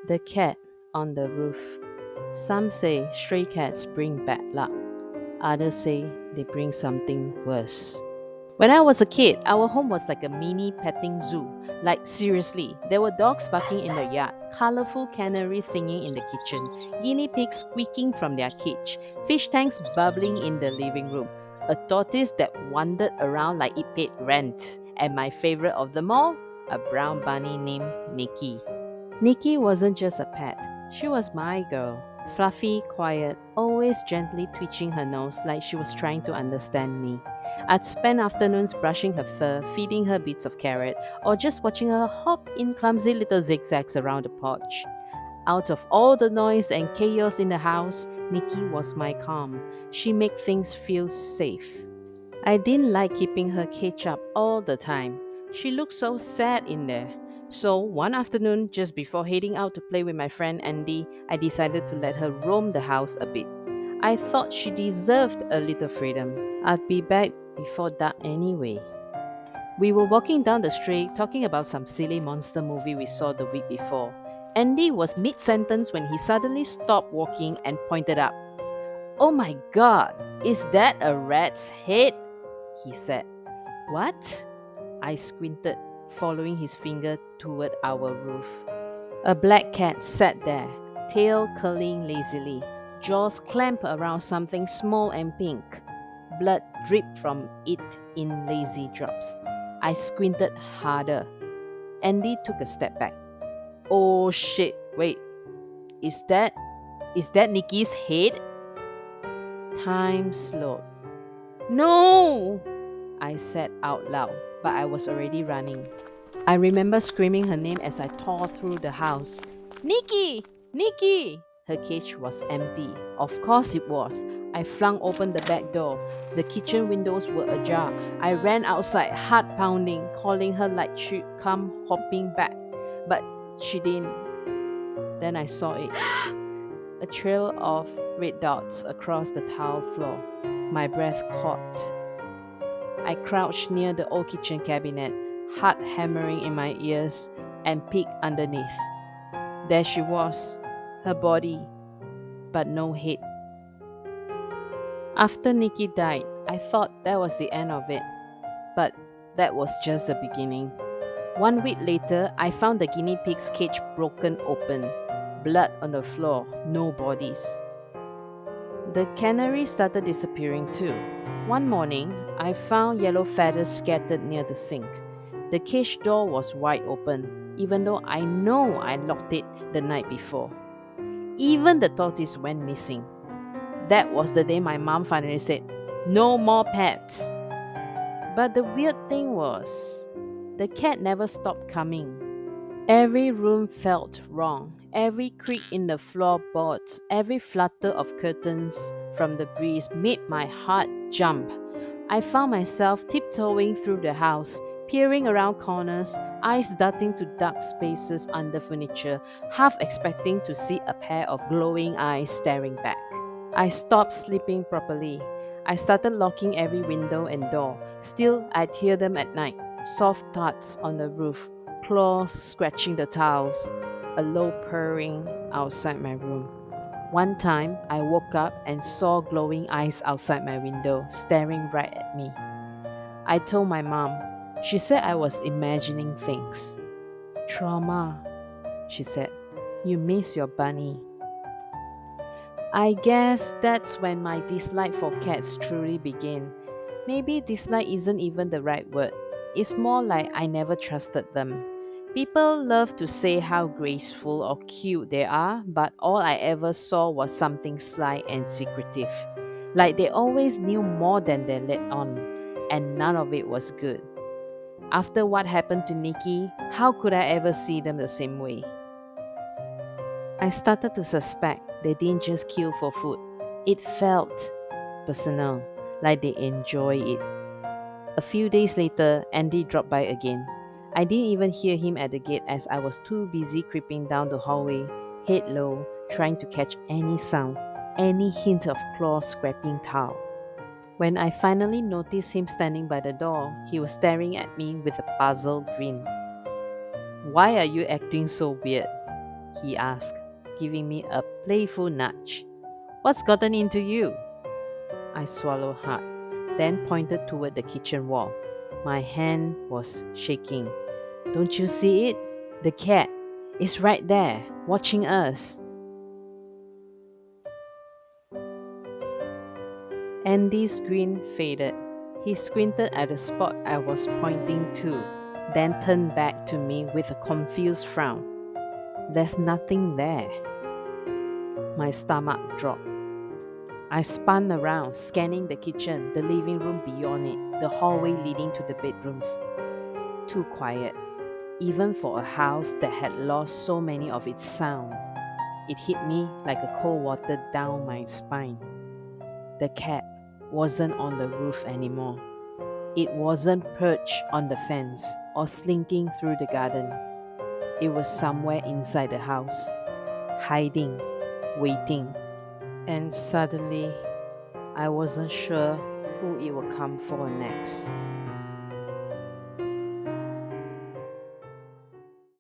The cat on the roof. Some say stray cats bring bad luck. Others say they bring something worse. When I was a kid, our home was like a mini petting zoo. Like, seriously, there were dogs barking in the yard, colorful canaries singing in the kitchen, guinea pigs squeaking from their cage, fish tanks bubbling in the living room, a tortoise that wandered around like it paid rent, and my favorite of them all, a brown bunny named Nikki. Nikki wasn't just a pet, she was my girl. Fluffy, quiet, always gently twitching her nose like she was trying to understand me. I'd spend afternoons brushing her fur, feeding her bits of carrot, or just watching her hop in clumsy little zigzags around the porch. Out of all the noise and chaos in the house, Nikki was my calm. She made things feel safe. I didn't like keeping her caged up all the time. She looked so sad in there. So, one afternoon, just before heading out to play with my friend Andy, I decided to let her roam the house a bit. I thought she deserved a little freedom. I'd be back before dark anyway. We were walking down the street talking about some silly monster movie we saw the week before. Andy was mid sentence when he suddenly stopped walking and pointed up. "Oh my god, is that a rat's head?" he said. "What?" I squinted, following his finger toward our roof. A black cat sat there, tail curling lazily, jaws clamped around something small and pink. Blood dripped from it in lazy drops. I squinted harder. Andy took a step back. "Oh shit, wait, is that Nikki's head?" Time slowed. "No!" I said out loud, but I was already running. I remember screaming her name as I tore through the house. "Nikki! Nikki!" Her cage was empty. Of course it was. I flung open the back door. The kitchen windows were ajar. I ran outside, heart pounding, calling her like she'd come hopping back. But she didn't. Then I saw it. A trail of red dots across the tile floor. My breath caught. I crouched near the old kitchen cabinet, heart hammering in my ears, and peeked underneath. There she was, her body, but no head. After Nikki died, I thought that was the end of it, but that was just the beginning. 1 week later, I found the guinea pig's cage broken open, blood on the floor, no bodies. The canaries started disappearing too. One morning, I found yellow feathers scattered near the sink. The cage door was wide open, even though I know I locked it the night before. Even the tortoise went missing. That was the day my mom finally said, "No more pets." But the weird thing was, the cat never stopped coming. Every room felt wrong. Every creak in the floorboards, every flutter of curtains from the breeze made my heart jump. I found myself tiptoeing through the house, peering around corners, eyes darting to dark spaces under furniture, half expecting to see a pair of glowing eyes staring back. I stopped sleeping properly. I started locking every window and door. Still, I'd hear them at night, soft thuds on the roof, claws scratching the tiles, a low purring outside my room. One time, I woke up and saw glowing eyes outside my window, staring right at me. I told my mom. She said I was imagining things. "Trauma," she said. "You miss your bunny." I guess that's when my dislike for cats truly began. Maybe dislike isn't even the right word. It's more like I never trusted them. People love to say how graceful or cute they are, but all I ever saw was something sly and secretive. Like they always knew more than they let on, and none of it was good. After what happened to Nikki, how could I ever see them the same way? I started to suspect they didn't just kill for food. It felt personal, like they enjoy it. A few days later, Andy dropped by again. I didn't even hear him at the gate as I was too busy creeping down the hallway, head low, trying to catch any sound, any hint of claws scraping tile. When I finally noticed him standing by the door, he was staring at me with a puzzled grin. "Why are you acting so weird?" he asked, giving me a playful nudge. What's gotten into you? I swallowed hard, then pointed toward the kitchen wall. My hand was shaking. Don't you see it? The cat is right there, watching us. Andy's grin faded. He squinted at the spot I was pointing to, then turned back to me with a confused frown. There's nothing there. My stomach dropped. I spun around, scanning the kitchen, the living room beyond it, the hallway leading to the bedrooms. Too quiet, even for a house that had lost so many of its sounds. It hit me like a cold water down my spine. The cat wasn't on the roof anymore. It wasn't perched on the fence or slinking through the garden. It was somewhere inside the house, hiding, waiting. And suddenly, I wasn't sure who it would come for next.